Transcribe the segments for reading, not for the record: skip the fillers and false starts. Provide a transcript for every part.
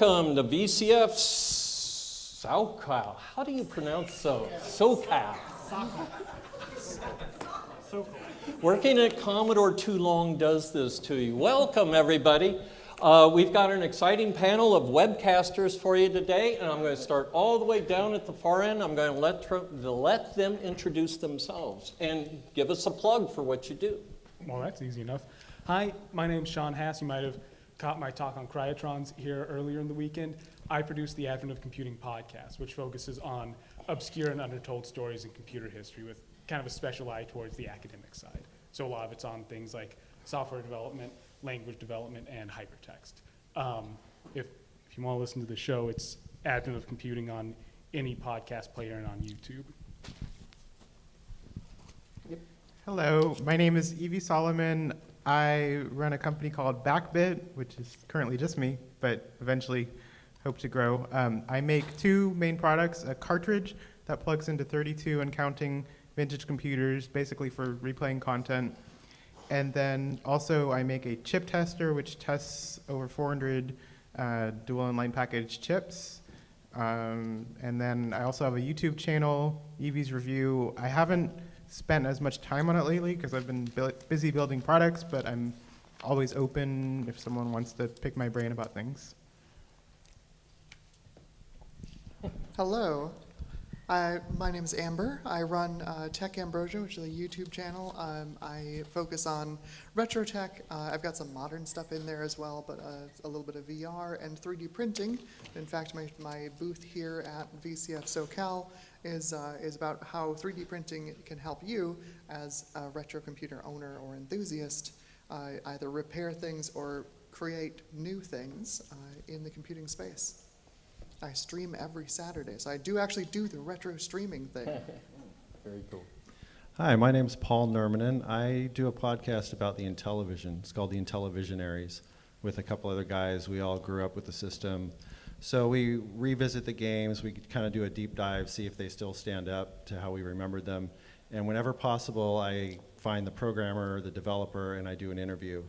welcome to VCF SoCal. How do you pronounce SoCal? Working at Commodore too long does this to you. Welcome, everybody. We've got an exciting panel of webcasters for you today, and I'm going to start all the way down at the far end. I'm going to let them introduce themselves and give us a plug for what you do. Well, that's easy enough. Hi, my name's Sean Hass. You might have caught my talk on cryotrons here earlier in the weekend. I produce the Advent of Computing podcast, which focuses on obscure and undertold stories in computer history with kind of a special eye towards the academic side. So a lot of it's on things like software development, language development, and hypertext. If you want to listen to the show, it's Advent of Computing on any podcast player and on YouTube. Yep. Hello, my name is Evie Solomon. I run a company called Backbit, which is currently just me, but eventually hope to grow. I make two main products, a cartridge that plugs into 32 and counting vintage computers, basically for replaying content. And then also I make a chip tester, which tests over 400 dual and line package chips. And then I also have a YouTube channel, Evie's Review. I haven't spent as much time on it lately because I've been busy building products, but I'm always open if someone wants to pick my brain about things. Hello, my name is Amber. I run Tech Ambrosia, which is a YouTube channel. I focus on retro tech. I've got some modern stuff in there as well, but a little bit of VR and 3D printing. In fact, my booth here at VCF SoCal is about how 3D printing can help you as a retro computer owner or enthusiast either repair things or create new things in the computing space. I stream every Saturday, so I do actually do the retro streaming thing. Very cool. Hi, my name's Paul Nurmanen. I do a podcast about the Intellivision. It's called the Intellivisionaries with a couple other guys. We all grew up with the system. So we revisit the games. We kind of do a deep dive, see if they still stand up to how we remembered them. And whenever possible, I find the programmer, the developer, and I do an interview.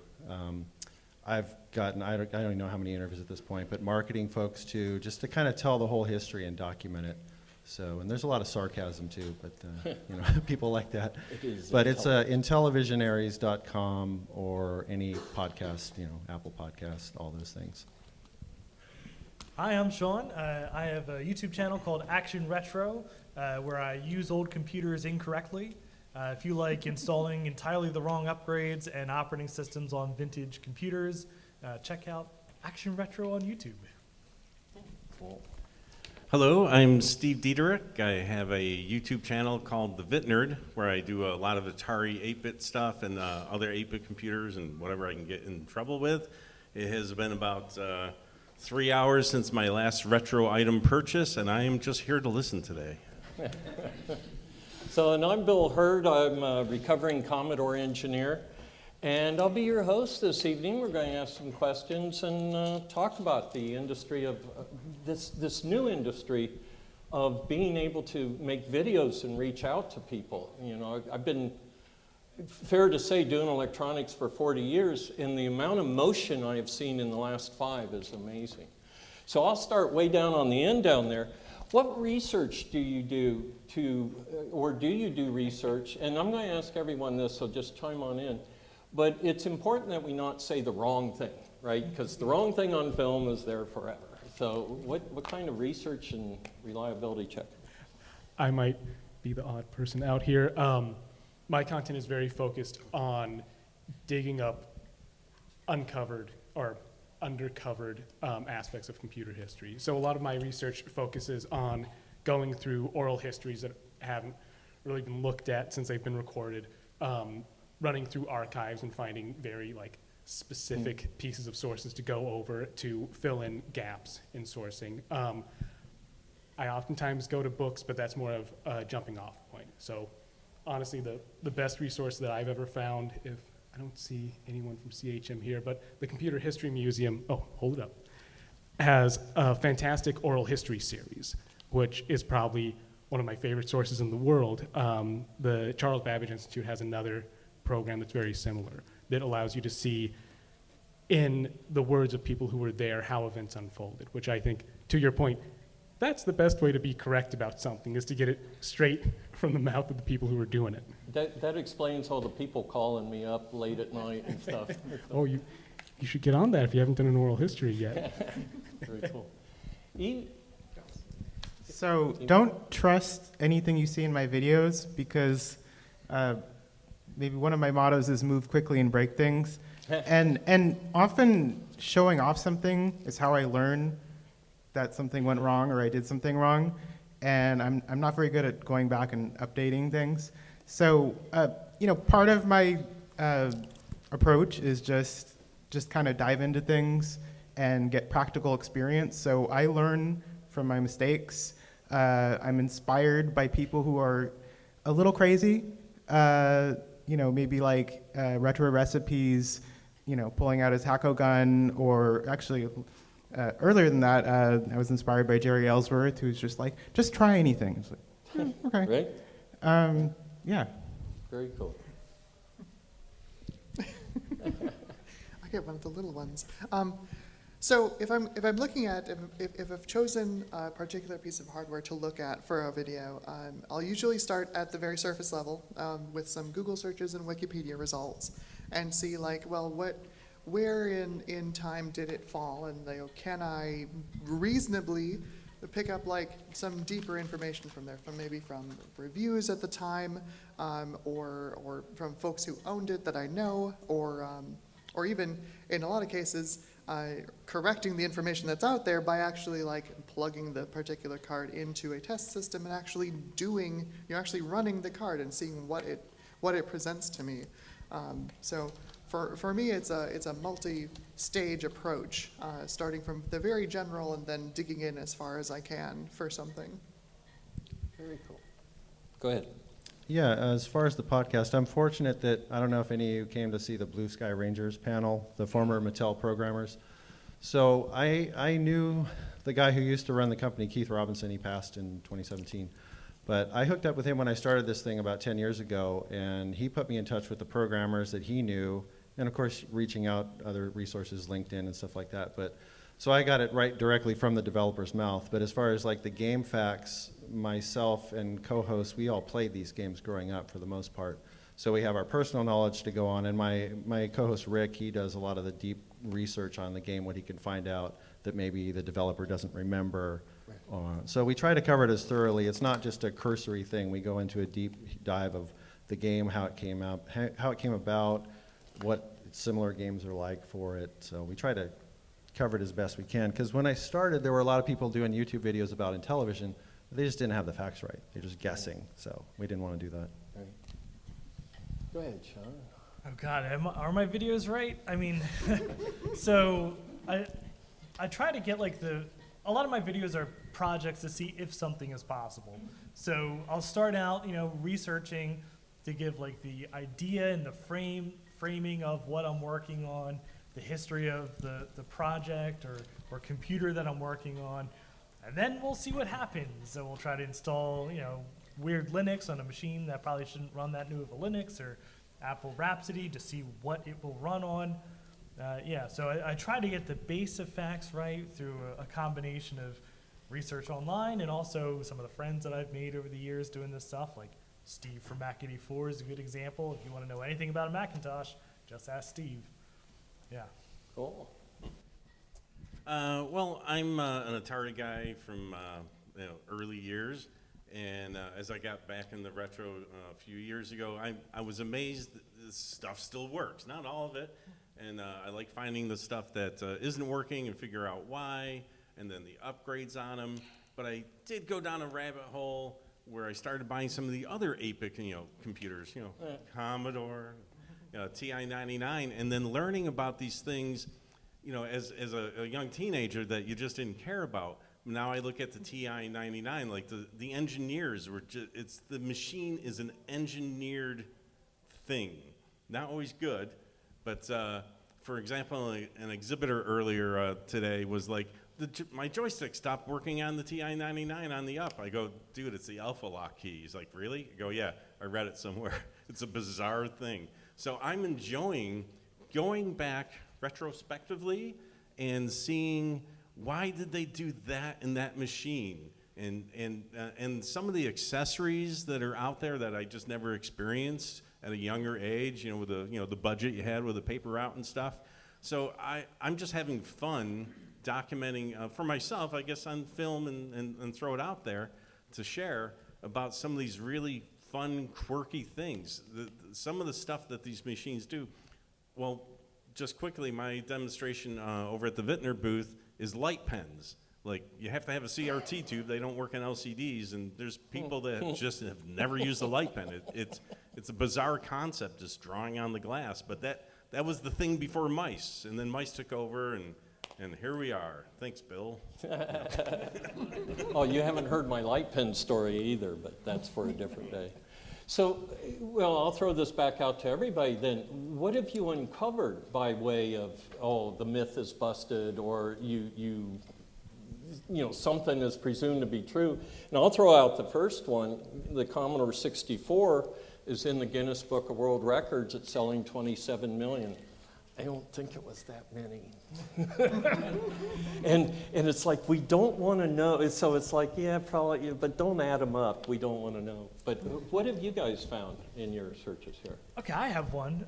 I've gotten, I don't even know how many interviews at this point, but marketing folks too, just to kind of tell the whole history and document it. So, and there's a lot of sarcasm too, but you know, people like that. But it's intellivisionaries.com or any podcast, you know, Apple Podcast, all those things. Hi, I'm Sean. I have a YouTube channel called Action Retro, where I use old computers incorrectly. If you like installing entirely the wrong upgrades and operating systems on vintage computers, check out Action Retro on YouTube. Cool. Hello, I'm Steve Dieterich. I have a YouTube channel called The Vit Nerd, where I do a lot of Atari 8-bit stuff and other 8-bit computers and whatever I can get in trouble with. It has been about 3 hours since my last retro item purchase, and I am just here to listen today. So, and I'm Bil Herd. I'm a recovering Commodore engineer, and I'll be your host this evening. We're going to ask some questions and talk about the industry of this new industry of being able to make videos and reach out to people. You know, I've been, fair to say, doing electronics for 40 years, and the amount of motion I have seen in the last 5 is amazing. So I'll start way down on the end down there. What research do you do or do you do research? And I'm going to ask everyone this, so just chime on in. But it's important that we not say the wrong thing, right? Because the wrong thing on film is there forever. So what kind of research and reliability check? I might be the odd person out here. My content is very focused on digging up uncovered or undercovered aspects of computer history. So a lot of my research focuses on going through oral histories that haven't really been looked at since they've been recorded, running through archives and finding very specific pieces of sources to go over to fill in gaps in sourcing. I oftentimes go to books, but that's more of a jumping off point. So honestly, the best resource that I've ever found, if I don't see anyone from CHM here, but the Computer History Museum, oh, hold it up, has a fantastic oral history series, which is probably one of my favorite sources in the world. The Charles Babbage Institute has another program that's very similar that allows you to see in the words of people who were there, how events unfolded, which I think, to your point, that's the best way to be correct about something, is to get it straight from the mouth of the people who were doing it. That explains all the people calling me up late at night and stuff. Oh, you should get on that if you haven't done an oral history yet. Very cool. E- So don't trust anything you see in my videos, because maybe one of my mottos is move quickly and break things. And often showing off something is how I learn that something went wrong or I did something wrong. And I'm not very good at going back and updating things. So part of my approach is just kind of dive into things and get practical experience. So I learn from my mistakes. I'm inspired by people who are a little crazy, maybe like Retro Recipes, pulling out his Hacko gun, or actually earlier than that, I was inspired by Jerry Ellsworth, who's just like, just try anything. It's like, okay. Right? Yeah. Very cool. I get one of the little ones. So if I'm looking at, if I've chosen a particular piece of hardware to look at for a video, I'll usually start at the very surface level with some Google searches and Wikipedia results, and see like, well, where in time did it fall, and can I reasonably pick up like some deeper information from there, from reviews at the time, or from folks who owned it that I know, or even in a lot of cases, correcting the information that's out there by actually like plugging the particular card into a test system and actually running the card and seeing what it presents to me. So for me, it's a multi-stage approach, starting from the very general and then digging in as far as I can for something. Very cool. Go ahead. Yeah, as far as the podcast, I'm fortunate that, I don't know if any of you came to see the Blue Sky Rangers panel, the former Mattel programmers. So I knew the guy who used to run the company, Keith Robinson. He passed in 2017. But I hooked up with him when I started this thing about 10 years ago, and he put me in touch with the programmers that he knew, and of course reaching out other resources, LinkedIn and stuff like that. But so I got it right directly from the developer's mouth. But as far as like the game facts, myself and co-hosts, we all played these games growing up for the most part. So we have our personal knowledge to go on, and my co-host Rick, he does a lot of the deep research on the game, what he can find out that maybe the developer doesn't remember. So we try to cover it as thoroughly. It's not just a cursory thing. We go into a deep dive of the game, how it came out, how it came about, what similar games are like for it. So we try to cover it as best we can. Because when I started, there were a lot of people doing YouTube videos about Intellivision. They just didn't have the facts right. They're just guessing. So we didn't want to do that. Right. Go ahead, Sean. Oh God, are my videos right? I mean, so I try to get like a lot of my videos are projects to see if something is possible. So I'll start out, researching to give like the idea and the framing of what I'm working on, the history of the project or computer that I'm working on, and then we'll see what happens. So we'll try to install, weird Linux on a machine that probably shouldn't run that new of a Linux, or Apple Rhapsody to see what it will run on. So I try to get the base of facts right through a combination of research online and also some of the friends that I've made over the years doing this stuff, like Steve from Mac 84 is a good example. If you want to know anything about a Macintosh, just ask Steve. Yeah. Cool. Well, I'm an Atari guy from early years, and as I got back in the retro a few years ago, I was amazed that this stuff still works. Not all of it, and I like finding the stuff that isn't working and figure out why, and then the upgrades on them. But I did go down a rabbit hole where I started buying some of the other 8-bit computers, Commodore, TI-99, and then learning about these things, as a young teenager that you just didn't care about. Now I look at the TI-99, like the engineers were just, the machine is an engineered thing. Not always good, but for example, an exhibitor earlier today was like, my joystick stopped working on the TI-99 on the up. I go, dude, it's the alpha lock key. He's like, really? I go, yeah, I read it somewhere. It's a bizarre thing. So I'm enjoying going back retrospectively and seeing why did they do that in that machine, and some of the accessories that are out there that I just never experienced at a younger age, with the budget you had with the paper route and stuff. So I'm just having fun documenting for myself, I guess, on film and throw it out there to share about some of these really fun, quirky things. Some of the stuff that these machines do. Well, just quickly, my demonstration over at the Vintner booth is light pens. Like, you have to have a CRT tube. They don't work on LCDs, and there's people that just have never used a light pen. It's a bizarre concept, just drawing on the glass. But that was the thing before mice, and then mice took over, and here we are. Thanks, Bill. Oh, you haven't heard my light pen story either, but that's for a different day. So, well, I'll throw this back out to everybody then. What have you uncovered by way of, the myth is busted, or something is presumed to be true? And I'll throw out the first one. The Commodore 64 is in the Guinness Book of World Records at selling 27 million. I don't think it was that many. and it's like, we don't want to know. So it's like, yeah, probably, but don't add them up. We don't want to know. But what have you guys found in your searches here? Okay, I have one.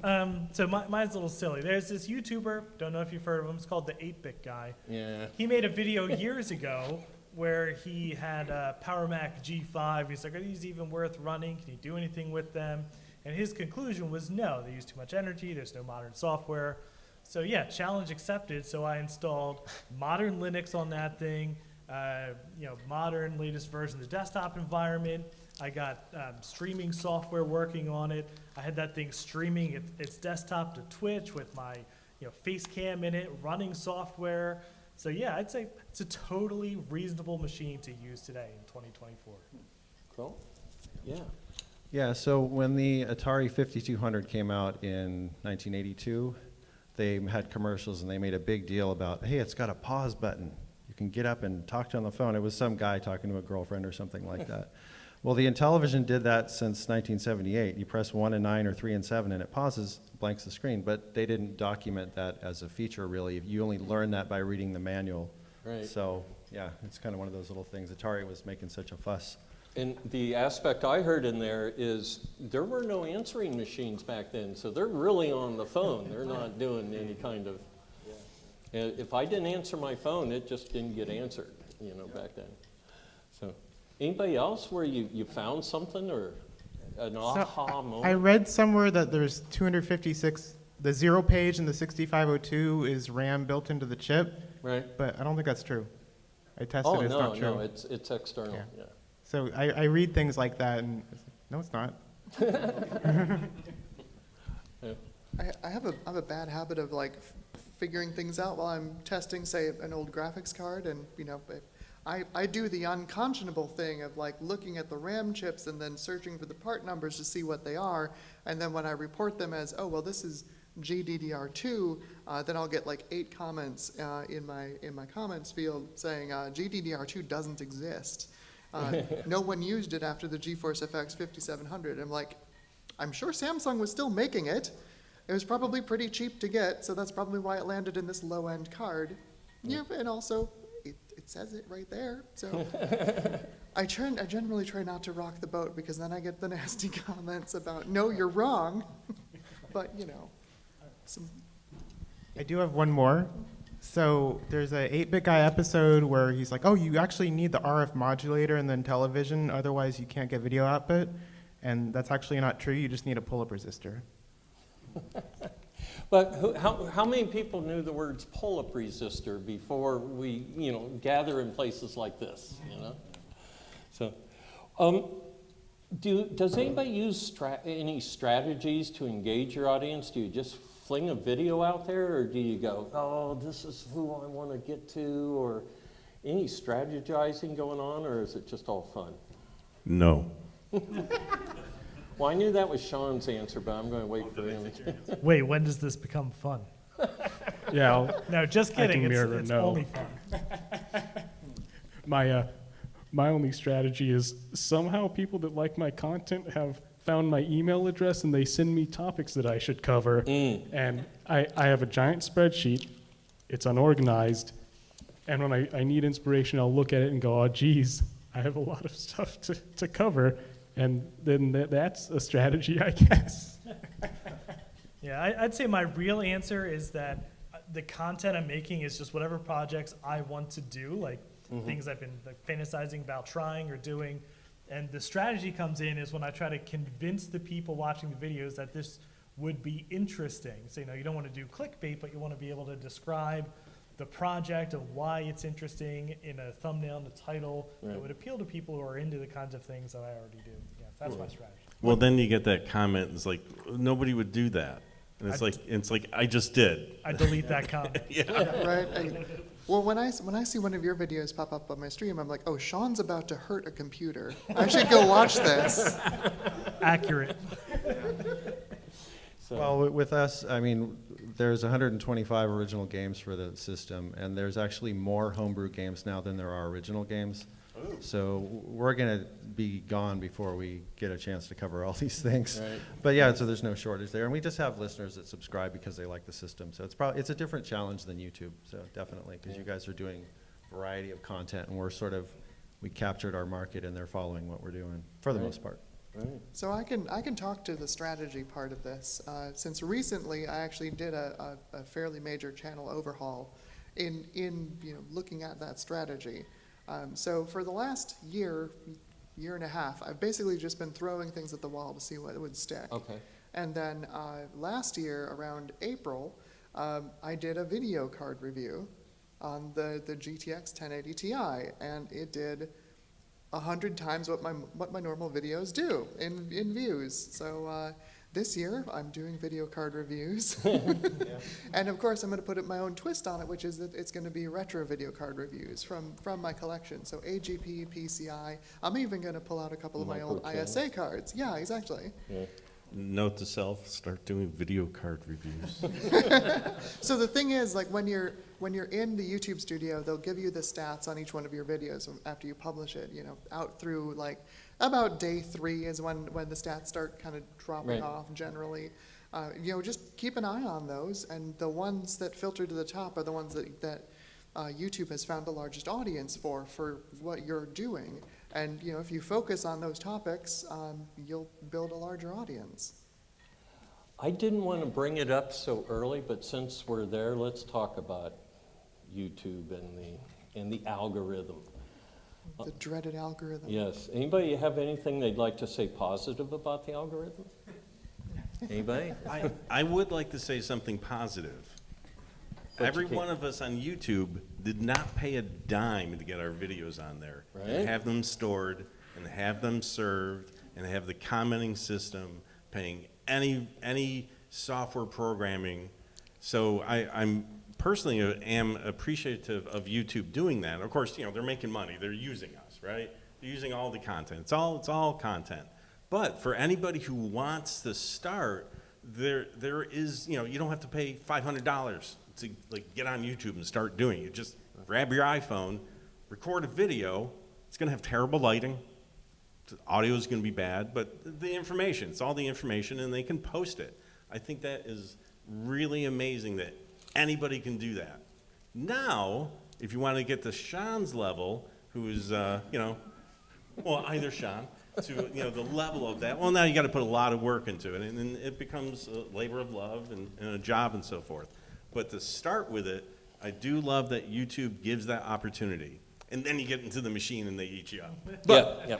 So mine's a little silly. There's this YouTuber, don't know if you've heard of him, it's called the 8-Bit Guy. Yeah. He made a video years ago where he had a Power Mac G5. He's like, are these even worth running? Can you do anything with them? And his conclusion was no, they use too much energy, there's no modern software. So yeah, challenge accepted. So I installed modern Linux on that thing, modern latest version of the desktop environment. I got streaming software working on it. I had that thing streaming its desktop to Twitch with my face cam in it, running software. So yeah, I'd say it's a totally reasonable machine to use today in 2024. Cool. Yeah. Yeah, so when the Atari 5200 came out in 1982, they had commercials and they made a big deal about, hey, it's got a pause button. You can get up and talk to on the phone. It was some guy talking to a girlfriend or something like that. Well, the Intellivision did that since 1978. You press 1 and 9 or 3 and 7 and it pauses, blanks the screen, but they didn't document that as a feature really. You only learn that by reading the manual. Right. So yeah, it's kind of one of those little things. Atari was making such a fuss. And the aspect I heard in there is there were no answering machines back then, so they're really on the phone. They're not doing any kind of. If I didn't answer my phone, it just didn't get answered, back then. So, anybody else where you found something or an aha moment? I read somewhere that there's 256. The 0 page in the 6502 is RAM built into the chip. Right. But I don't think that's true. I tested it. It's not true. No, it's external. Yeah. So I read things like that, and it's like, no, it's not. I have a bad habit of figuring things out while I'm testing, say, an old graphics card, and I do the unconscionable thing of looking at the RAM chips and then searching for the part numbers to see what they are, and then when I report them as, oh well, this is GDDR2, then I'll get 8 comments in my comments field saying GDDR2 doesn't exist. No one used it after the GeForce FX 5700. I'm like, I'm sure Samsung was still making it. It was probably pretty cheap to get, so that's probably why it landed in this low-end card. Yeah, and also, it says it right there. So I generally try not to rock the boat because then I get the nasty comments about, no, you're wrong. But, I do have one more. So there's a 8-Bit Guy episode where he's like, oh, you actually need the RF modulator and then television, otherwise you can't get video output. And that's actually not true. You just need a pull-up resistor. But how many people knew the words pull-up resistor before we, gather in places like this, So, does anybody use any strategies to engage your audience? Do you just fling a video out there, or do you go, oh, this is who I want to get to, or any strategizing going on, or is it just all fun? No. Well, I knew that was Sean's answer, but I'm going to wait for him. Wait, when does this become fun? Yeah, No, just kidding. It's no. only fun. my only strategy is somehow people that like my content have found my email address and they send me topics that I should cover. And I have a giant spreadsheet. It's unorganized. And when I need inspiration, I'll look at it and go, oh, geez, I have a lot of stuff to cover. And then that's a strategy, I guess. Yeah, I'd say my real answer is that the content I'm making is just whatever projects I want to do, like things I've been like, fantasizing about trying or doing. And the strategy comes in is when I try to convince the people watching the videos that this would be interesting. So, you don't want to do clickbait, but you want to be able to describe the project of why it's interesting in a thumbnail and a title that would appeal to people who are into the kinds of things that I already do. Yeah, that's my strategy. Well, then you get that comment. It's like nobody would do that, and it's like I just did. I delete that comment. Right? Well, when I see one of your videos pop up on my stream, I'm like, oh, Sean's about to hurt a computer. I should go watch this. Accurate. Well, with us, I mean, there's 125 original games for the system, and there's actually more homebrew games now than there are original games. Oh. So we're going to be gone before we get a chance to cover all these things. Right. But yeah, so there's no shortage there, and we just have listeners that subscribe because they like the system. So it's a different challenge than YouTube. So definitely, because you guys are doing a variety of content, and we captured our market, and they're following what we're doing for the most part. Right. So I can talk to the strategy part of this. Since recently I actually did a fairly major channel overhaul in looking at that strategy. So for the last year and a half, I've basically just been throwing things at the wall to see what would stick. Okay. And then last year around April, I did a video card review on the GTX 1080 Ti, and it did 100 times what my normal videos do in views. So this year I'm doing video card reviews, and of course I'm going to put my own twist on it, which is that it's going to be retro video card reviews from my collection. So AGP, PCI. I'm even going to pull out a couple of my old ISA cards. Yeah, exactly. Yeah. Note to self: start doing video card reviews. So the thing is, like when you're in the YouTube studio, they'll give you the stats on each one of your videos after you publish it. Out through like about day 3 is when the stats start kind of dropping off generally. Just keep an eye on those, and the ones that filter to the top are the ones that YouTube has found the largest audience for what you're doing. And if you focus on those topics, you'll build a larger audience. I didn't want to bring it up so early, but since we're there, let's talk about YouTube and the algorithm. The dreaded algorithm. Yes. Anybody have anything they'd like to say positive about the algorithm? Anybody? I would like to say something positive. Every one of us on YouTube did not pay a dime to get our videos on there. Right. And have them stored and have them served and have the commenting system paying any software programming. So I'm personally am appreciative of YouTube doing that. Of course, they're making money. They're using us, right? They're using all the content. It's all content. But for anybody who wants to start, there is, you don't have to pay $500 to get on YouTube and start doing it. Just grab your iPhone, record a video. It's going to have terrible lighting. The audio is going to be bad, but the information, it's all the information, and they can post it. I think that is really amazing that anybody can do that. Now, if you want to get to Sean's level, who is, either Sean, to the level of that, well, now you got to put a lot of work into it, and then it becomes a labor of love and a job and so forth. But to start with it, I do love that YouTube gives that opportunity. And then you get into the machine and they eat you up. Yeah.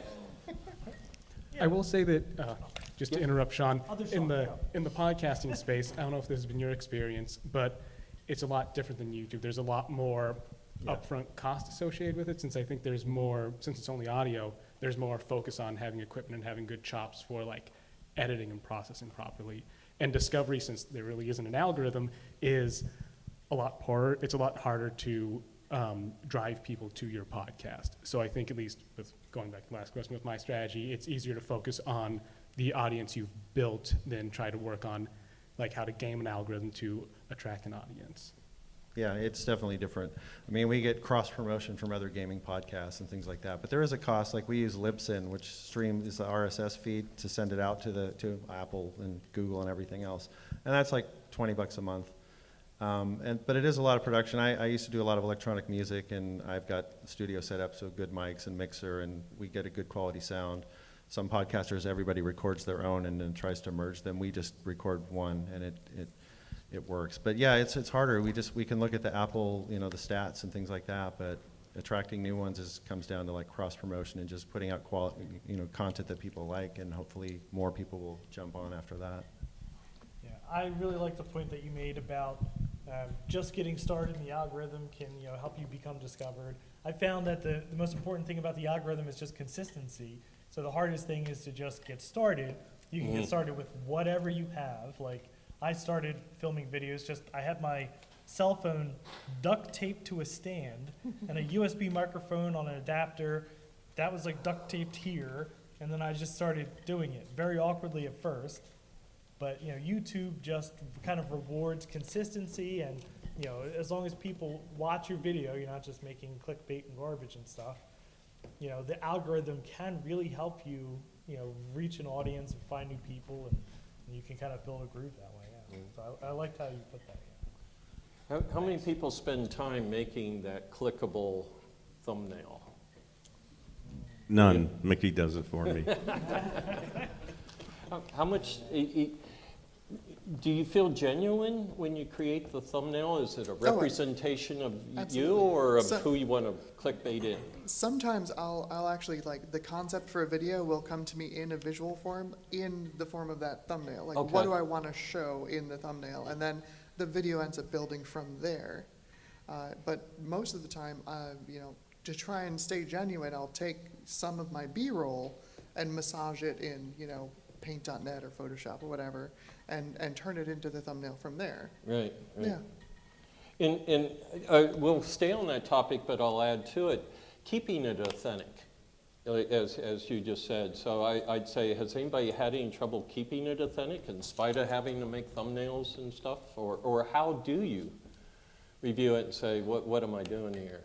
I will say that, just to interrupt Sean, in the podcasting space, I don't know if this has been your experience, but it's a lot different than YouTube. There's a lot more upfront cost associated with it, since I think there's more, since it's only audio, there's more focus on having equipment and having good chops for editing and processing properly. And discovery, since there really isn't an algorithm, is a lot poorer. It's a lot harder to drive people to your podcast. So I think, at least with going back to the last question with my strategy, it's easier to focus on the audience you've built than try to work on how to game an algorithm to attract an audience. Yeah, it's definitely different. I mean, we get cross promotion from other gaming podcasts and things like that, but there is a cost. Like we use Libsyn, which streams the RSS feed to send it out to Apple and Google and everything else, and that's like $20 a month. But it is a lot of production. I used to do a lot of electronic music, and I've got a studio set up, so good mics and mixer, and we get a good quality sound. Some podcasters, everybody records their own and then tries to merge them. We just record one, and it works. But yeah, it's harder. We can look at the Apple, the stats and things like that, but attracting new ones comes down to like cross promotion and just putting out quality, content that people like, and hopefully more people will jump on after that. Yeah, I really like the point that you made about just getting started in the algorithm can help you become discovered. I found that the most important thing about the algorithm is just consistency. So the hardest thing is to just get started. You can get started with whatever you have. Like I started filming videos, I had my cell phone duct taped to a stand and a USB microphone on an adapter that was like duct taped here, and then I just started doing it very awkwardly at first. But YouTube just kind of rewards consistency, and as long as people watch your video, you're not just making clickbait and garbage and stuff. The algorithm can really help you, reach an audience and find new people, and you can kind of build a groove that way. Yeah. So I liked how you put that. How many people spend time making that clickable thumbnail? None. Mickey does it for me. How much do you feel genuine when you create the thumbnail? Is it a representation of you absolutely. or of who you want to clickbait in? Sometimes I'll actually, like, the concept for a video will come to me in a visual form, in the form of that thumbnail. Like, Okay. what do I want to show in the thumbnail? And then the video ends up building from there. But most of the time, to try and stay genuine, I'll take some of my B-roll and massage it in, Paint.net or Photoshop or whatever, and turn it into the thumbnail from there. Right. Yeah. And we'll stay on that topic, but I'll add to it, keeping it authentic, as you just said. So I'd say, has anybody had any trouble keeping it authentic in spite of having to make thumbnails and stuff? Or how do you review it and say, what am I doing here?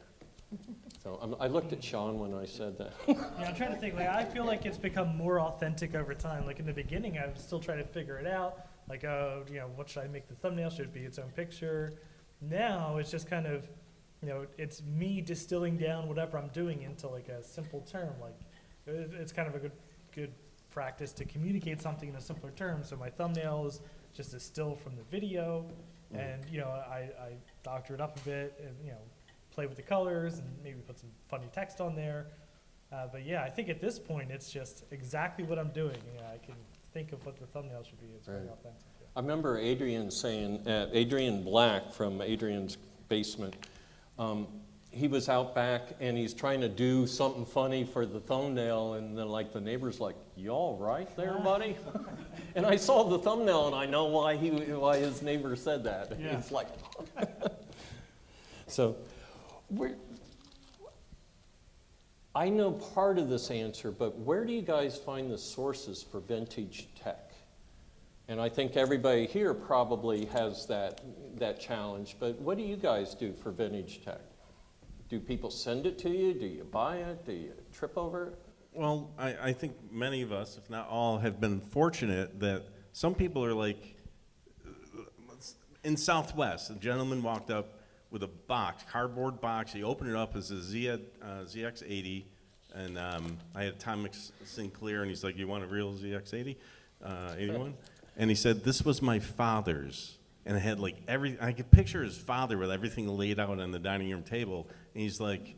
So I looked at Sean when I said that. Yeah, I'm trying to think. Like, I feel like it's become more authentic over time. Like in the beginning, I was still trying to figure it out. Like, what should I make the thumbnail? Should it be its own picture? Now it's just kind of, it's me distilling down whatever I'm doing into like a simple term. Like, it's kind of a good practice to communicate something in a simpler term. So my thumbnail is just a still from the video, and I doctor it up a bit, and play with the colors and maybe put some funny text on there. But yeah, I think at this point it's just exactly what I'm doing. I can think of what the thumbnail should be. It's very authentic. Yeah. I remember Adrian saying, Adrian Black from Adrian's Basement, he was out back and he's trying to do something funny for the thumbnail, and then like the neighbor's like, "You all right there, buddy?" And I saw the thumbnail and I know why his neighbor said that. Yeah. It's like, so. I know part of this answer, but where do you guys find the sources for vintage tech? And I think everybody here probably has that challenge, but what do you guys do for vintage tech? Do people send it to you? Do you buy it? Do you trip over it? Well, I think many of us, if not all, have been fortunate that some people are like, in Southwest, a gentleman walked up with a box, cardboard box. He opened it up as a ZX80, and I had Tom Sinclair, and he's like, "You want a real ZX80, 81?" And he said, "This was my father's," and it had like I could picture his father with everything laid out on the dining room table, and he's like,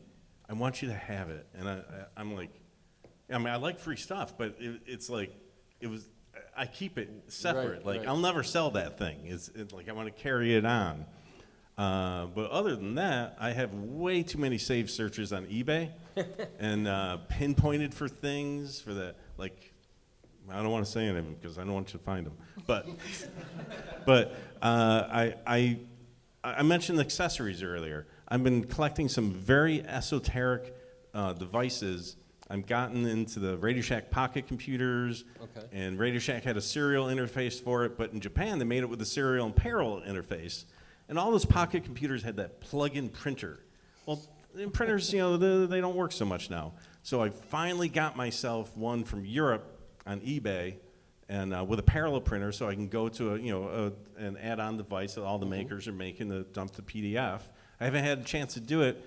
"I want you to have it," and I'm like, I mean, I like free stuff, but it's like I keep it separate. Right. I'll never sell that thing. It's like I want to carry it on. But other than that, I have way too many saved searches on eBay and pinpointed for things for that. Like, I don't want to say anything because I don't want you to find them. But I mentioned accessories earlier. I've been collecting some very esoteric devices. I've gotten into the Radio Shack pocket computers, and Radio Shack had a serial interface for it, but in Japan they made it with a serial and parallel interface. And all those pocket computers had that plug-in printer. Well, the printers, they don't work so much now. So I finally got myself one from Europe on eBay, and with a parallel printer, so I can go to an add-on device that all the makers are making to dump the PDF. I haven't had a chance to do it.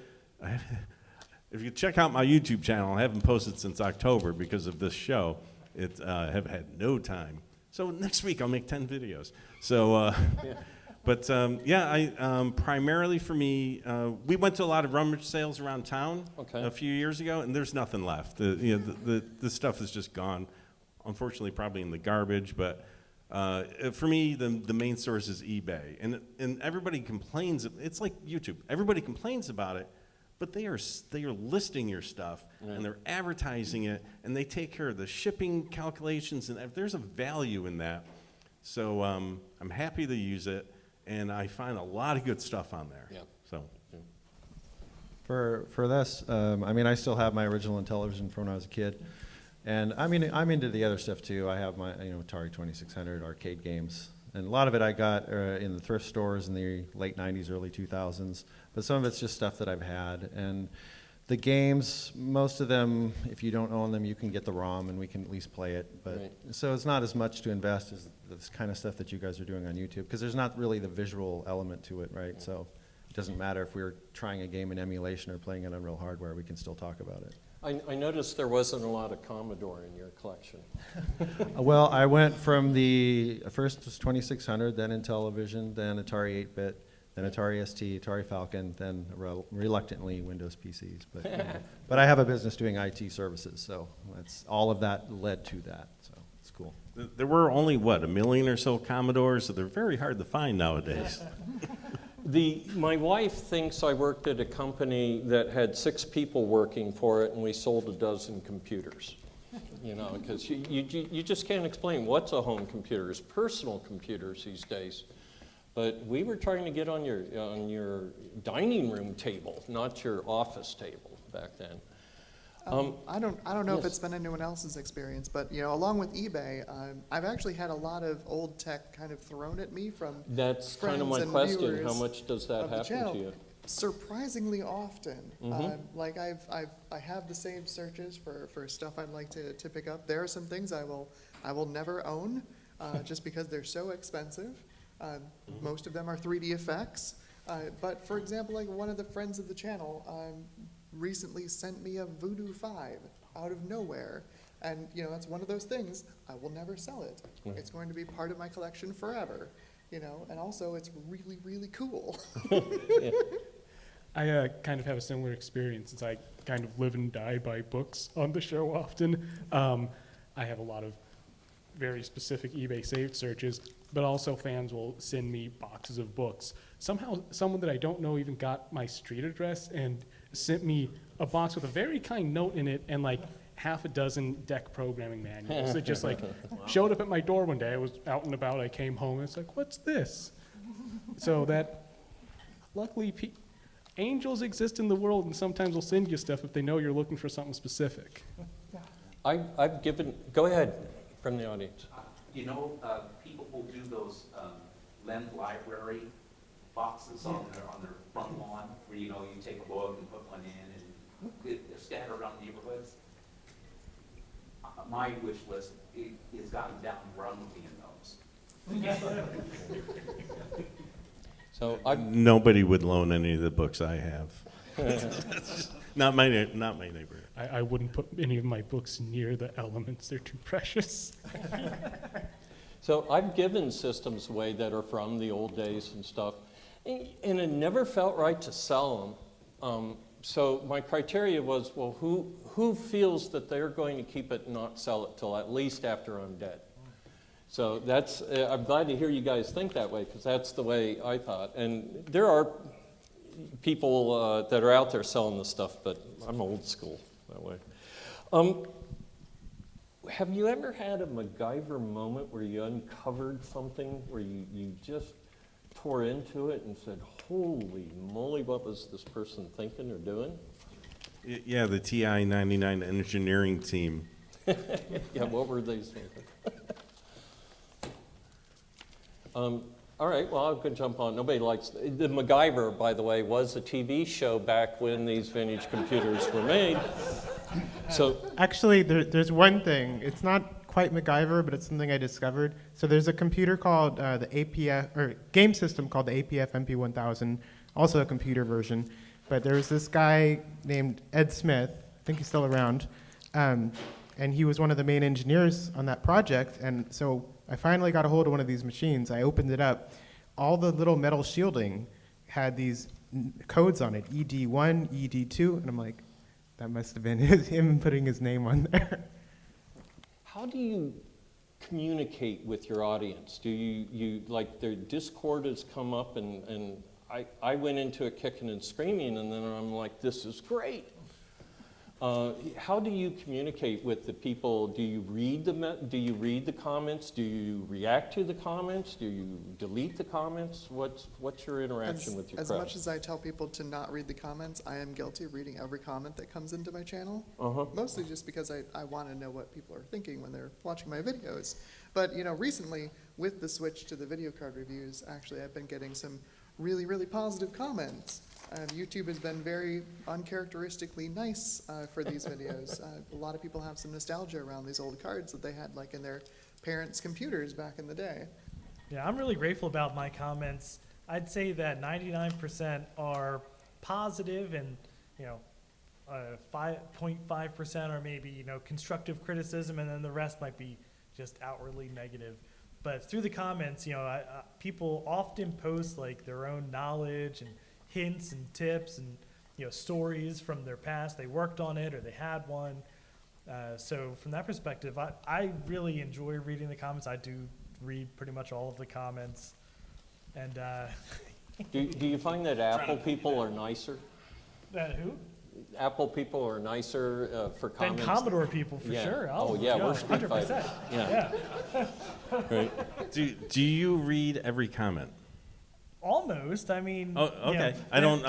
If you check out my YouTube channel, I haven't posted since October because of this show. I have had no time. So next week I'll make 10 videos. So, but primarily for me, we went to a lot of rummage sales around town a few years ago, and there's nothing left. The stuff is just gone. Unfortunately, probably in the garbage. But for me, the main source is eBay, and everybody complains. It's like YouTube. Everybody complains about it, but they are listing your stuff and they're advertising it, and they take care of the shipping calculations, and there's a value in that. So I'm happy to use it, and I find a lot of good stuff on there. Yeah. So. For this, I still have my original Intellivision from when I was a kid. And I'm into the other stuff too. I have my Atari 2600 arcade games, and a lot of it I got in the thrift stores in the late 90s, early 2000s. But some of it's just stuff that I've had. And the games, most of them, if you don't own them, you can get the ROM and we can at least play it. But so it's not as much to invest as this kind of stuff that you guys are doing on YouTube, because there's not really the visual element to it, right? So it doesn't matter if we're trying a game in emulation or playing it on real hardware, we can still talk about it. I noticed there wasn't a lot of Commodore in your collection. Well, I went from first was 2600, then Intellivision, then Atari 8-bit, then Atari ST, Atari Falcon, then reluctantly Windows PCs. But I have a business doing IT services, so all of that led to that. So it's cool. There were only, a million or so Commodores, so they're very hard to find nowadays. My wife thinks I worked at a company that had 6 people working for it, and we sold a dozen computers. Because you just can't explain what's a home computer. It's personal computers these days. But we were trying to get on your dining room table, not your office table back then. I don't know if it's been anyone else's experience, but along with eBay, I've actually had a lot of old tech kind of thrown at me from That's kind of friends my and question. viewers How much does that of the happen channel. to you? Surprisingly often. Like I have the same searches for stuff I'd like to pick up. There are some things I will never own just because they're so expensive. Most of them are 3D effects. But for example, like one of the friends of the channel recently sent me a Voodoo 5 out of nowhere. And that's one of those things, I will never sell it. It's going to be part of my collection forever. And also it's really, really cool. I kind of have a similar experience, since I kind of live and die by books on the show often. I have a lot of very specific eBay saved searches, but also fans will send me boxes of books. Somehow, someone that I don't know even got my street address and sent me a box with a very kind note in it and like half a dozen deck programming manuals. It just showed up at my door one day. I was out and about. I came home and it's like, what's this? So that, luckily, angels exist in the world, and sometimes they'll send you stuff if they know you're looking for something specific. I've given, go ahead from the audience. People will do those Lend library boxes on their front lawn, where you take a book and put one in, and they're scattered around neighborhoods. My wish list is gotten down run in those. So Nobody would loan any of the books I have. Not my neighborhood. I wouldn't put any of my books near the elements. They're too precious. So I've given systems away that are from the old days and stuff, and it never felt right to sell them. So my criteria was, well, who feels that they're going to keep it and not sell it till at least after I'm dead? So that's, I'm glad to hear you guys think that way, because that's the way I thought. And there are people that are out there selling this stuff, but I'm old school that way. Have you ever had a MacGyver moment where you uncovered something, where you just tore into it and said, holy moly, what was this person thinking or doing? Yeah, the TI-99 engineering team. Yeah, what were they thinking? All right, well, I'm going to jump on. Nobody likes, the MacGyver, by the way, was a TV show back when these vintage computers were made. So, Actually, there's one thing. It's not quite MacGyver, but it's something I discovered. So there's a computer called the APF, or game system called the APF MP1000, also a computer version. But there was this guy named Ed Smith, I think he's still around, and he was one of the main engineers on that project. And so I finally got a hold of one of these machines. I opened it up. All the little metal shielding had these codes on it, ED1, ED2, and I'm like, that must have been him putting his name on there. how do you communicate with your audience? Do you like, their Discord has come up, and I went into it kicking and screaming, and then I'm like, this is great. How do you communicate with the people? Do you read the comments? Do you react to the comments? Do you delete the comments? What's your interaction with your As crowd? much as I tell people to not read the comments, I am guilty of reading every comment that comes into my channel. Uh-huh. Mostly just because I want to know what people are thinking when they're watching my videos. But recently, with the switch to the video card reviews, actually I've been getting some really, really positive comments. YouTube has been very uncharacteristically nice for these videos. A lot of people have some nostalgia around these old cards that they had like in their parents' computers back in the day. Yeah, I'm really grateful about my comments. I'd say that 99% are positive, and 5.5% are maybe constructive criticism, and then the rest might be just outwardly negative. But through the comments, people often post like their own knowledge and hints and tips and stories from their past. They worked on it or they had one. So from that perspective, I really enjoy reading the comments. I do read pretty much all of the comments. And Do you find that Apple people are nicer? who? Apple people are nicer for Then comments? Commodore people for Yeah. sure. Oh, yeah, we're Street 100%. Yeah. Yeah. Do you read every comment? Almost. I mean. Oh, okay. Yeah. I don't.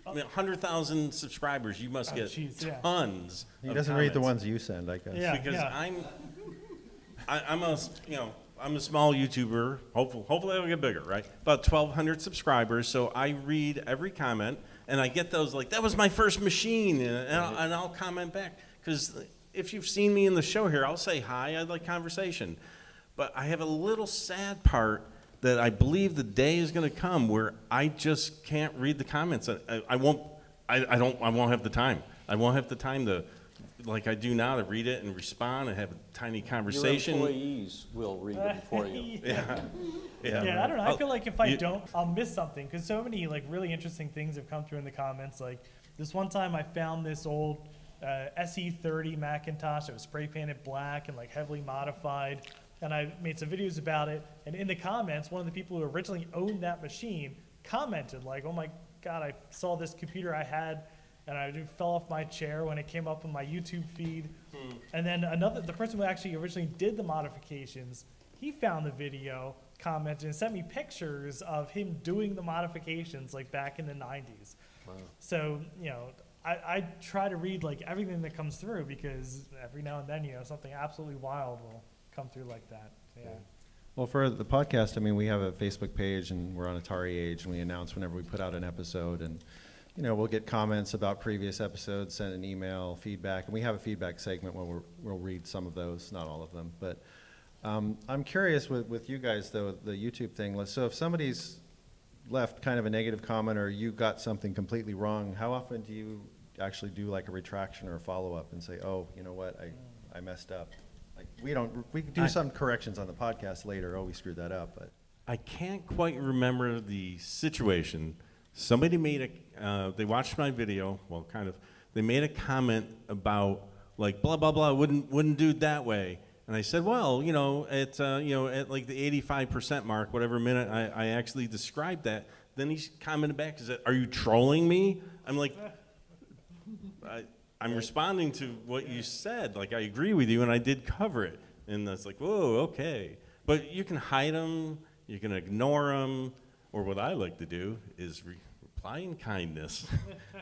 100,000 subscribers. You must Oh, get jeez, yeah. tons. He of doesn't read the comments. ones you send, I guess. Yeah. Because I'm a small YouTuber. Hopefully I'll get bigger, right? About 1,200 subscribers. So I read every comment, and I get those like, that was my first machine, and I'll comment back. Because if you've seen me in the show here, I'll say hi. I like conversation. But I have a little sad part that I believe the day is going to come where I just can't read the comments. I won't have the time. I won't have the time to, like I do now, to read it and respond and have a tiny conversation. Your employees will read them for you. Yeah. Yeah, I don't know. I feel like if I you- don't, I'll miss something, because so many like really interesting things have come through in the comments. Like this one time, I found this old SE30 Macintosh that was spray painted black and like heavily modified, and I made some videos about it. And in the comments, one of the people who originally owned that machine commented like, "Oh my God, I saw this computer I had, and I fell off my chair when it came up on my YouTube feed." And then the person who actually originally did the modifications, he found the video, commented, and sent me pictures of him doing the modifications like back in the 90s. Wow. So, I try to read like everything that comes through, because every now and then, something absolutely wild will come through like that. Yeah. Well, for the podcast, I mean, we have a Facebook page, and we're on Atari Age, and we announce whenever we put out an episode, and we'll get comments about previous episodes, send an email, feedback, and we have a feedback segment where we'll read some of those, not all of them. But I'm curious with you guys, though, the YouTube thing. So if somebody's left kind of a negative comment, or you got something completely wrong, how often do you actually do like a retraction or a follow-up and say, oh, you know what, I messed up? Like we can do some corrections on the podcast later. Oh, we screwed that up, but I can't quite remember the situation. Somebody made they watched my video, well, kind of, they made a comment about like blah, blah, blah, wouldn't do it that way. And I said, well, at like the 85% mark, whatever minute I actually described that, then he commented back, he said, are you trolling me? I'm like, I'm responding to what you said. Like, I agree with you, and I did cover it. And that's like, whoa, okay. But you can hide them, you can ignore them, or what I like to do is reply in kindness.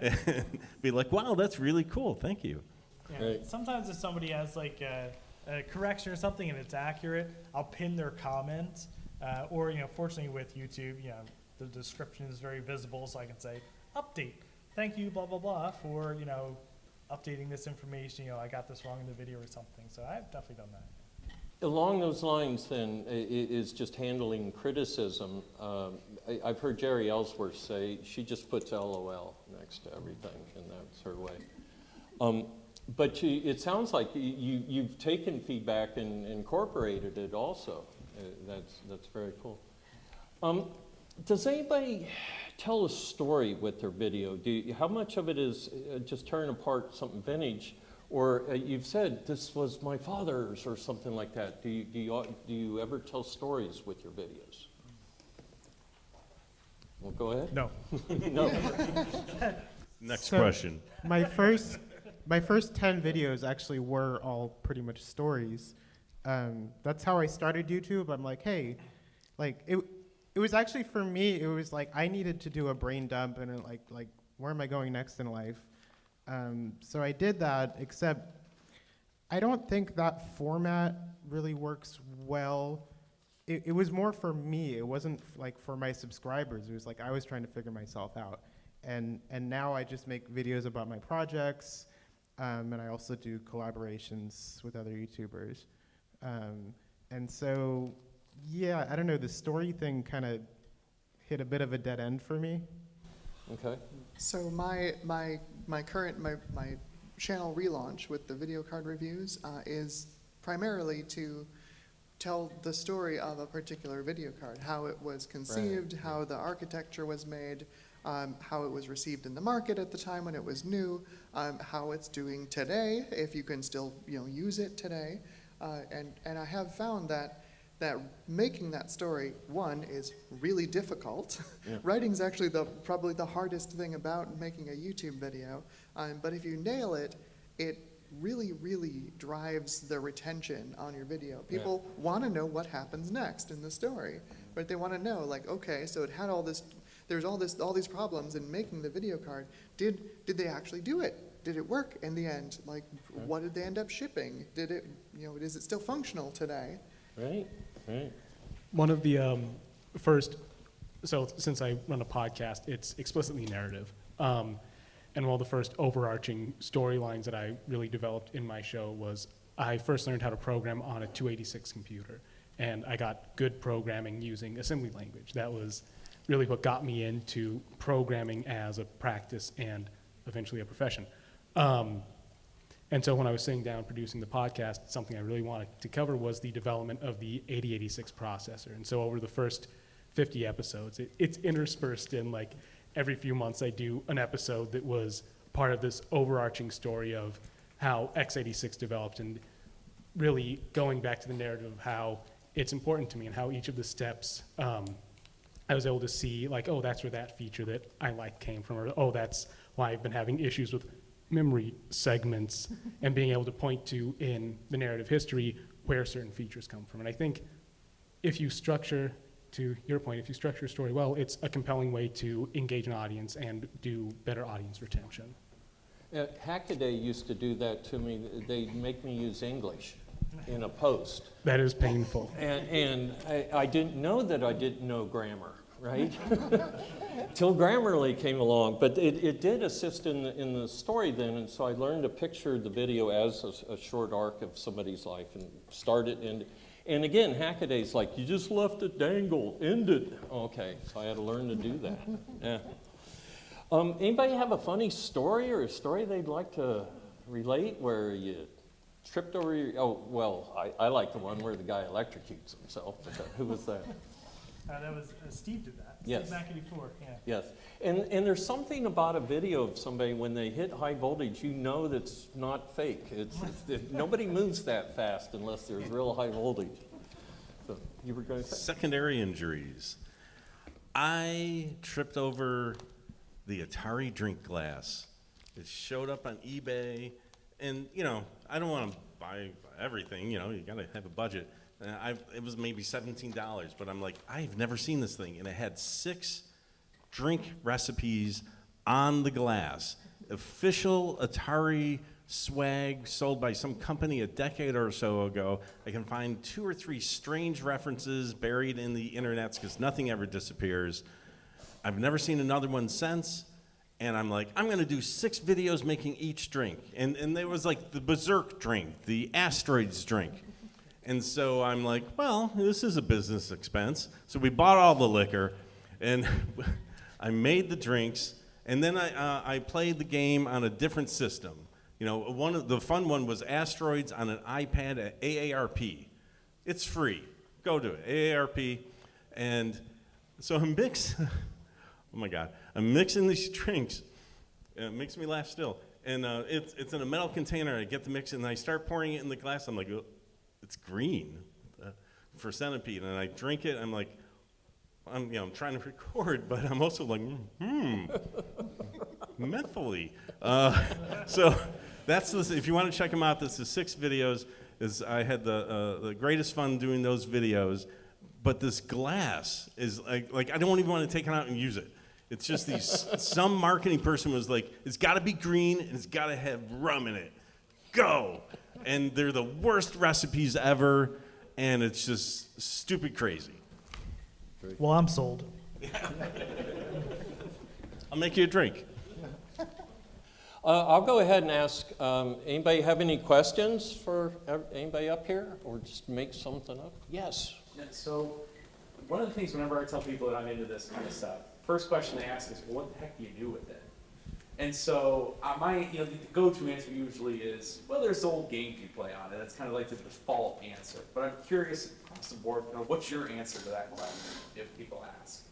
And be like, wow, that's really cool, thank you. Yeah. Right. Sometimes if somebody has like a correction or something and it's accurate, I'll pin their comment, Or, fortunately with YouTube, the description is very visible, so I can say, update. Thank you, blah, blah, blah, for, updating this information. I got this wrong in the video or something. So I've definitely done that. Along those lines, then, is just handling criticism. I've heard Jerry Ellsworth say she just puts LOL next to everything, and that's her way. But it sounds like you've taken feedback and incorporated it also. That's very cool. Does anybody tell a story with their video? How much of it is just tearing apart something vintage? Or you've said, this was my father's or something like that. Do you ever tell stories with your videos? Well, go ahead. No. No. Next So- question. My first 10 videos actually were all pretty much stories. That's how I started YouTube. I'm like, hey, like it was actually for me. It was like I needed to do a brain dump and like where am I going next in life? So I did that. Except I don't think that format really works well. It was more for me. It wasn't like for my subscribers. It was like I was trying to figure myself out. And now I just make videos about my projects. And I also do collaborations with other YouTubers. And so, yeah, I don't know, the story thing kind of hit a bit of a dead end for me. Okay. So my channel relaunch with the video card reviews is primarily to tell the story of a particular video card, how it was conceived, how the architecture was made, how it was received in the market at the time when it was new, how it's doing today, if you can still use it today, and I have found that making that story, one, is really difficult. Yeah. Writing's actually probably the hardest thing about making a YouTube video, but if you nail it, it really, really drives the retention on your video. People want to know what happens next in the story, but they want to know, like, okay, so it had all this. There's all these problems in making the video card. Did they actually do it? Did it work in the end? Like, what did they end up shipping? Did it, is it still functional today? Right. One of the first, so since I run a podcast, it's explicitly narrative. And one of the first overarching storylines that I really developed in my show was I first learned how to program on a 286 computer. And I got good programming using assembly language. That was really what got me into programming as a practice and eventually a profession. And so when I was sitting down producing the podcast, something I really wanted to cover was the development of the 8086 processor. And so over the first 50 episodes, it's interspersed in like every few months I do an episode that was part of this overarching story of how x86 developed and really going back to the narrative of how it's important to me and how each of the steps I was able to see like, oh, that's where that feature that I like came from, or oh, that's why I've been having issues with memory segments and being able to point to in the narrative history where certain features come from. And I think if you structure, to your point, if you structure a story well, it's a compelling way to engage an audience and do better audience retention. Hackaday used to do that to me. They'd make me use English in a post. That is painful. And I didn't know that I didn't know grammar, right? Till Grammarly came along. But it did assist in the story then, and so I learned to picture the video as a short arc of somebody's life and start it and again, Hackaday's like, you just left it dangle, end it. Okay, so I had to learn to do that. Yeah. Anybody have a funny story or a story they'd like to relate where you tripped over your, oh, well, I like the one where the guy electrocutes himself. But who was that? That was Steve did that. Yes. Steve McAdoo, yeah. Yes. And there's something about a video of somebody when they hit high voltage, you know that's not fake. Nobody moves that fast unless there's real high voltage. So you were going to say? Secondary injuries. I tripped over the Atari drink glass. It showed up on eBay, and I don't want to buy everything. You got to have a budget. It was maybe $17, but I'm like, I've never seen this thing, and it had 6 drink recipes on the glass. Official Atari swag sold by some company a decade or so ago. I can find 2 or 3 strange references buried in the internets because nothing ever disappears. I've never seen another one since, and I'm like, I'm gonna do 6 videos making each drink. And there was like the Berserk drink, the Asteroids drink. And so I'm like, well, this is a business expense. So we bought all the liquor, and I made the drinks, and then I played the game on a different system. You know, one of the fun one was Asteroids on an iPad at AARP. It's free. Go do it, AARP. And so I'm oh my God, I'm mixing these drinks. It makes me laugh still. And it's in a metal container. I get the mix, and I start pouring it in the glass. I'm like, oh, it's green for Centipede. And I drink it. I'm like, I'm trying to record, but I'm also like, mentally. So that's this. If you want to check them out, this is 6 videos. I had the greatest fun doing those videos. But this glass is like I don't even want to take it out and use it. It's just some marketing person was like, it's got to be green and it's got to have rum in it. Go! And they're the worst recipes ever, and it's just stupid crazy. Well, I'm sold. I'll make you a drink. I'll go ahead and ask, anybody have any questions for anybody up here, or just make something up? Yes. Yeah, so one of the things whenever I tell people that I'm into this kind of stuff, first question they ask is, well, what the heck do you do with it? And so the go-to answer usually is, well, there's old games you play on it. That's kind of like the default answer. But I'm curious across the board, what's your answer to that question if people ask?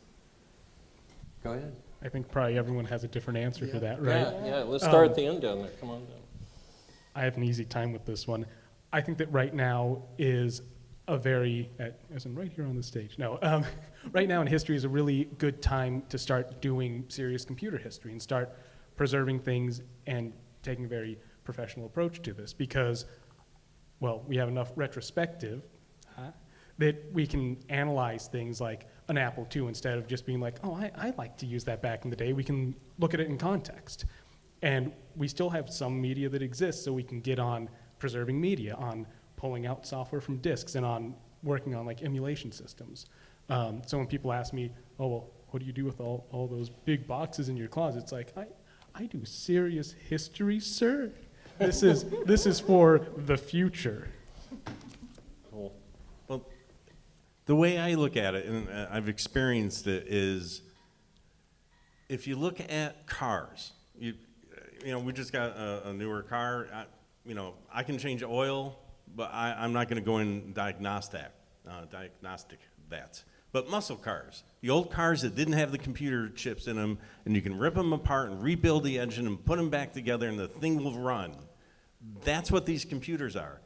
Go ahead. I think probably everyone has a different answer for that, right? Yeah, let's start at the end down there. Come on down. I have an easy time with this one. I think that right now is a very, as in right here on the stage, no, right now in history is a really good time to start doing serious computer history and start preserving things and taking a very professional approach to this because, well, we have enough retrospective that we can analyze things like an Apple II instead of just being like, oh, I like to use that back in the day. We can look at it in context. And we still have some media that exists, so we can get on preserving media, on pulling out software from disks, and on working on like emulation systems. So when people ask me, oh, well, what do you do with all those big boxes in your closet? It's like, I do serious history, sir. This is for the future. Cool. Well, the way I look at it, and I've experienced it, is if you look at cars, we just got a newer car. I can change oil, but I'm not going to go in diagnostic that. But muscle cars, the old cars that didn't have the computer chips in them, and you can rip them apart and rebuild the engine and put them back together, and the thing will run. That's what these computers are.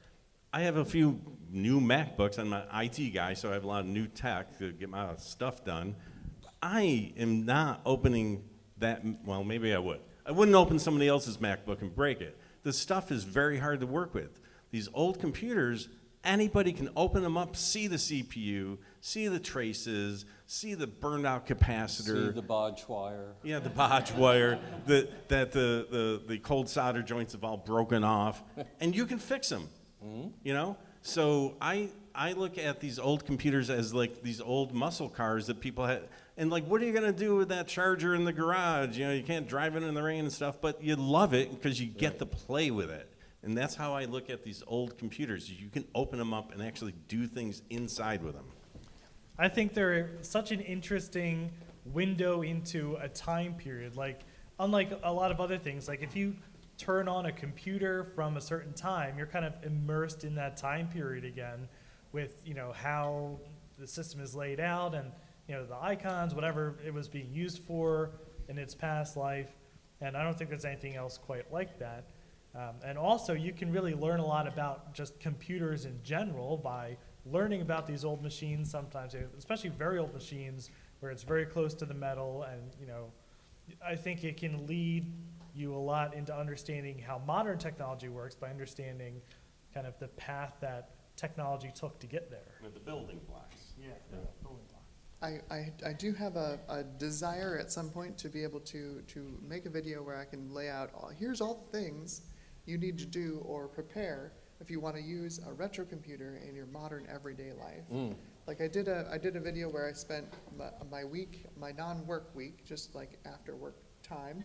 I have a few new MacBooks. I'm an IT guy, so I have a lot of new tech to get my stuff done. I am not opening that, well, maybe I would. I wouldn't open somebody else's MacBook and break it. This stuff is very hard to work with. These old computers, anybody can open them up, see the CPU, see the traces, see the burned out capacitor. See the bodge wire. Yeah, the bodge wire, the cold solder joints have all broken off, and you can fix them, So I look at these old computers as like these old muscle cars that people had, and like, what are you gonna do with that charger in the garage? You can't drive it in the rain and stuff, but you love it because you get to play with it. And that's how I look at these old computers. You can open them up and actually do things inside with them. I think they're such an interesting window into a time period. Like, unlike a lot of other things, like if you turn on a computer from a certain time, you're kind of immersed in that time period again with, how the system is laid out and, the icons, whatever it was being used for in its past life. And I don't think there's anything else quite like that. And also, you can really learn a lot about just computers in general by learning about these old machines sometimes, especially very old machines where it's very close to the metal. And, I think it can lead you a lot into understanding how modern technology works by understanding kind of the path that technology took to get there. With the building blocks. Yeah, building blocks. I do have a desire at some point to be able to make a video where I can lay out, here's all the things you need to do or prepare if you want to use a retro computer in your modern everyday life. Like I did a video where I spent my non-work week, just like after work time,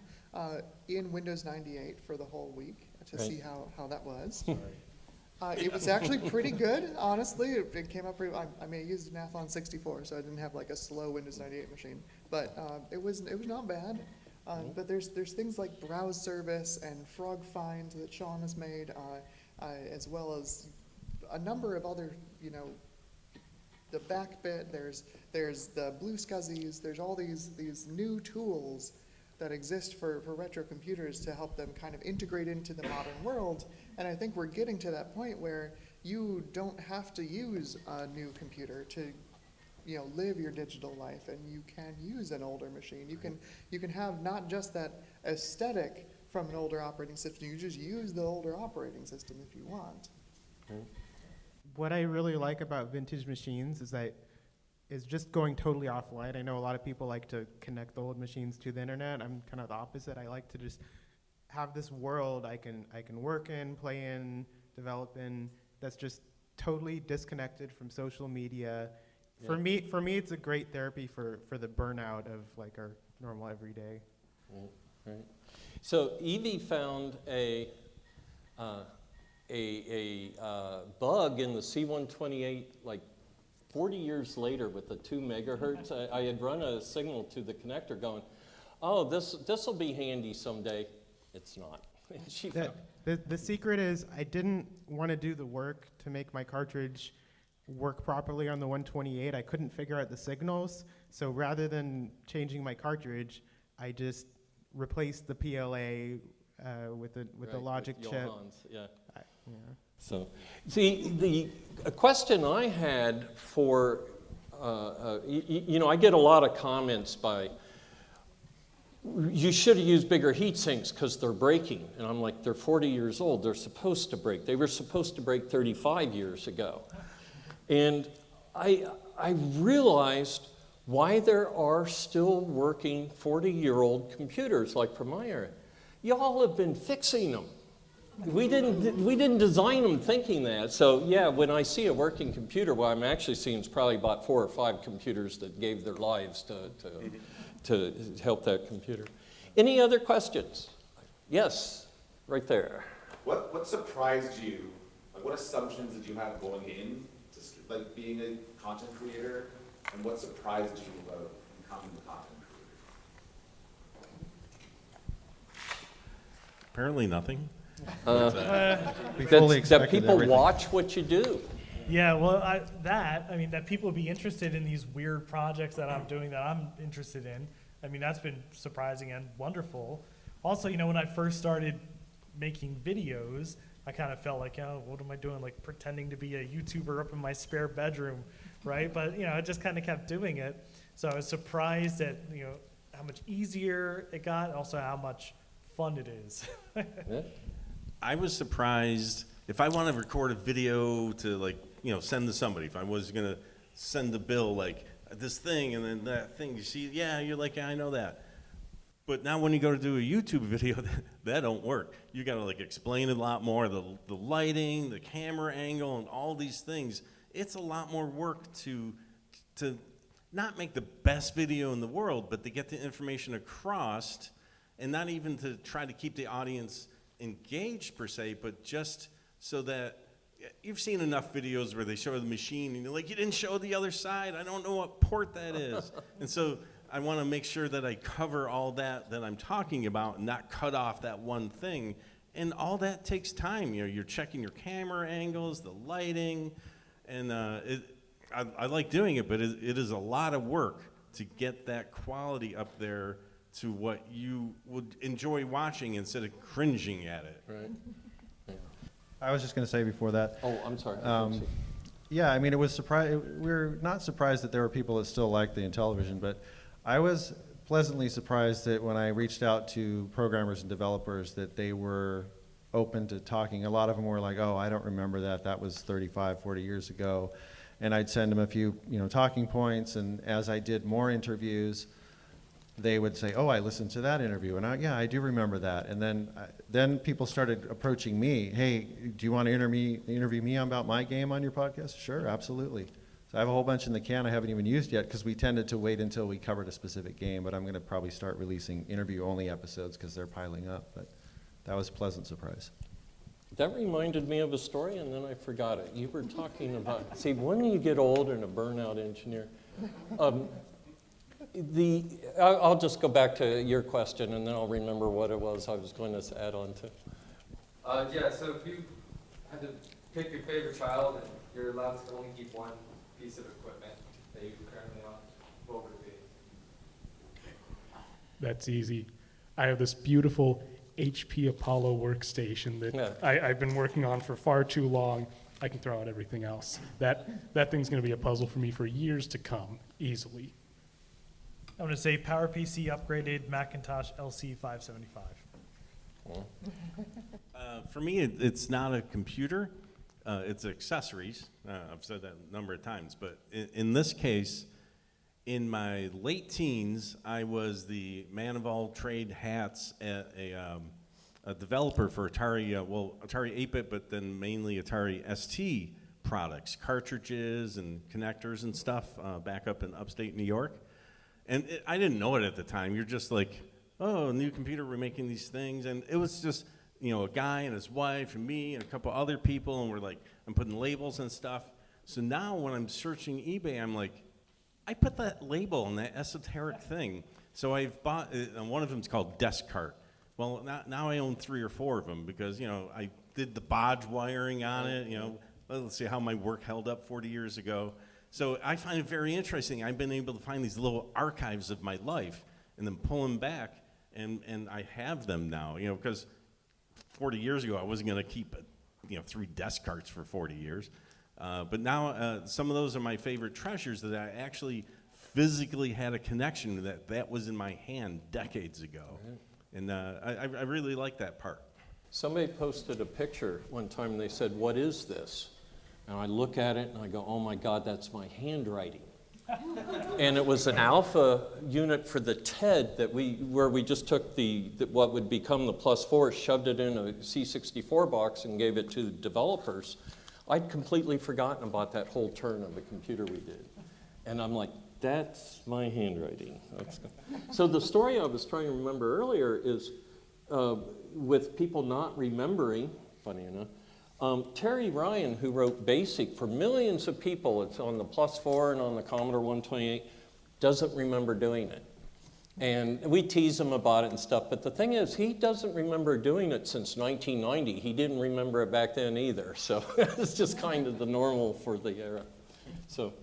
in Windows 98 for the whole week to Right. see how that was. It was actually pretty good, honestly. It came up pretty. I mean, I used an Athlon 64, so I didn't have like a slow Windows 98 machine, but it was not bad. But there's things like browse service and frog find that Sean has made, as well as a number of other, you know, the backbit. There's the blue scuzzies. There's all these new tools that exist for retro computers to help them kind of integrate into the modern world. And I think we're getting to that point where you don't have to use a new computer to, you know, live your digital life, and you can use an older machine. You can have not just that aesthetic from an older operating system, you just use the older operating system if you want. What I really like about vintage machines is just going totally offline. I know a lot of people like to connect the old machines to the internet. I'm kind of the opposite. I like to just have this world I can work in, play in, develop in, that's just totally disconnected from social media. Yeah. For me, it's a great therapy for the burnout of like our normal everyday. Right. So Evie found a bug in the C128 like 40 years later with the 2 megahertz. I had run a signal to the connector going, oh, this will be handy someday. It's not. She found, The secret is I didn't want to do the work to make my cartridge work properly on the 128. I couldn't figure out the signals. So rather than changing my cartridge, I just replaced the PLA with the right, logic with chip. Johans, yeah. Yeah. So, see, a question I had for, you know, I get a lot of comments by, you should have used bigger heat sinks because they're breaking. And I'm like, they're 40 years old. They're supposed to break. They were supposed to break 35 years ago. And I realized why there are still working 40-year-old computers like from my area. Y'all have been fixing them. We didn't design them thinking that. So yeah, when I see a working computer, what I'm actually seeing is probably about 4 or 5 computers that gave their lives to help that computer. Any other questions? Yes, right there. What surprised you? Like, what assumptions did you have going in to like being a content creator, and what surprised you about becoming a content creator? Apparently nothing. We fully That expected people everything. watch what you do. Yeah, well, that people be interested in these weird projects that I'm doing that I'm interested in. I mean, that's been surprising and wonderful. Also, you know, when I first started making videos, I kind of felt like, oh, what am I doing? Like pretending to be a YouTuber up in my spare bedroom, right? But, you know, I just kind of kept doing it. So I was surprised at, you know, how much easier it got, also how much fun it is. Yeah. I was surprised if I want to record a video to, like, you know, send to somebody. If I was gonna send to Bill like this thing and then that thing, you see, yeah, you're like, yeah, I know that. But now when you go to do a YouTube video, that don't work. You got to like explain it a lot more, the lighting, the camera angle, and all these things. It's a lot more work to not make the best video in the world, but to get the information across, and not even to try to keep the audience engaged per se, but just so that you've seen enough videos where they show the machine and you're like, you didn't show the other side. I don't know what port that is. And so I want to make sure that I cover all that I'm talking about and not cut off that one thing. And all that takes time. You know, you're checking your camera angles, the lighting, and I like doing it, but it is a lot of work to get that quality up there to what you would enjoy watching instead of cringing at it. Right. I was just going to say before that. Oh, I'm sorry. I didn't see. Yeah, I mean, it was we're not surprised that there were people that still like the Intellivision, but I was pleasantly surprised that when I reached out to programmers and developers that they were open to talking. A lot of them were like, oh, I don't remember that. That was 35, 40 years ago. And I'd send them a few, talking points. And as I did more interviews, they would say, "Oh, I listened to that interview," and yeah, I do remember that. And then people started approaching me, "Hey, do you want to interview me about my game on your podcast?" Sure, absolutely. So I have a whole bunch in the can I haven't even used yet because we tended to wait until we covered a specific game, but I'm going to probably start releasing interview-only episodes because they're piling up. But that was a pleasant surprise. That reminded me of a story, and then I forgot it. You were talking about, see, when you get old and a burnout engineer, I'll just go back to your question, and then I'll remember what it was I was going to add on to. Yeah, so if you had to pick your favorite child and you're allowed to only keep one piece of equipment that you currently own, what would it be? That's easy. I have this beautiful HP Apollo workstation that I've been working on for far too long. I can throw out everything else. That thing's going to be a puzzle for me for years to come, easily. I'm going to say PowerPC upgraded Macintosh LC 575. For me, it's not a computer. It's accessories. I've said that a number of times. But in this case, in my late teens, I was the man of all trade hats at a developer for Atari, Atari 8-bit, but then mainly Atari ST products, cartridges and connectors and stuff back up in upstate New York. And I didn't know it at the time. You're just like, oh, new computer, we're making these things. And it was just, a guy and his wife and me and a couple other people, and we're like, I'm putting labels and stuff. So now when I'm searching eBay, I'm like, I put that label on that esoteric thing. So I've bought, one of them's called Desk Cart. Well, now I own 3 or 4 of them because, I did the bodge wiring on it, let's see how my work held up 40 years ago. So I find it very interesting. I've been able to find these little archives of my life and then pull them back, and I have them now, because 40 years ago I wasn't going to keep 3 desk carts for 40 years. But now some of those are my favorite treasures that I actually physically had a connection to that was in my hand decades ago. And I really like that part. Somebody posted a picture one time, and they said, "What is this?" And I look at it, and I go, "Oh my God, that's my handwriting." And it was an alpha unit for the TED where we just took what would become the +4, shoved it in a C64 box, and gave it to developers. I'd completely forgotten about that whole turn of the computer we did. And I'm like, that's my handwriting. So the story I was trying to remember earlier is with people not remembering, funny enough, Terry Ryan, who wrote BASIC for millions of people, it's on the +4 and on the Commodore 128, doesn't remember doing it. And we tease him about it and stuff, but the thing is, he doesn't remember doing it since 1990. He didn't remember it back then either, so it's just kind of the normal for the era. So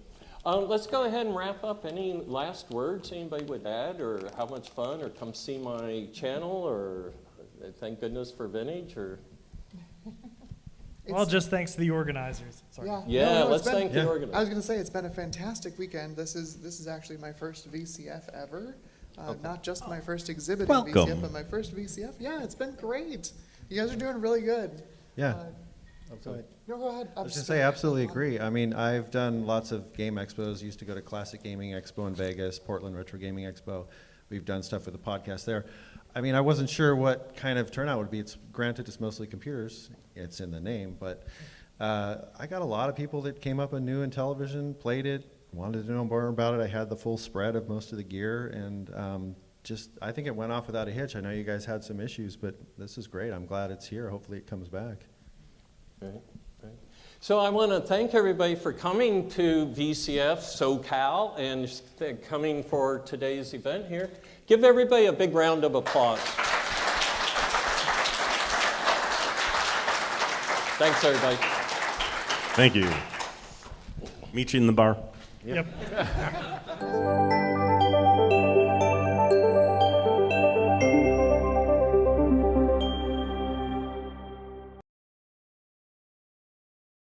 let's go ahead and wrap up. Any last words anybody would add, or how much fun, or come see my channel, or thank goodness for Vintage, or... Well, just thanks to the organizers. Sorry. Yeah, let's thank the organizers. I was going to say, it's been a fantastic weekend. This is actually my first VCF ever. Not just my first exhibit in VCF, but my first VCF. Yeah, it's been great. You guys are doing really good. Yeah. Go ahead. No, go ahead. I was just say, absolutely agree. I mean, I've done lots of game expos. Used to go to Classic Gaming Expo in Vegas, Portland Retro Gaming Expo. We've done stuff with the podcast there. I mean, I wasn't sure what kind of turnout would be. It's granted, it's mostly computers. It's in the name, but I got a lot of people that came up and knew in television, played it, wanted to know more about it. I had the full spread of most of the gear, and I think it went off without a hitch. I know you guys had some issues, but this is great. I'm glad it's here. Hopefully it comes back. Right. So I want to thank everybody for coming to VCF SoCal and coming for today's event here. Give everybody a big round of applause. Thanks, everybody. Thank you. Meet you in the bar. Yep.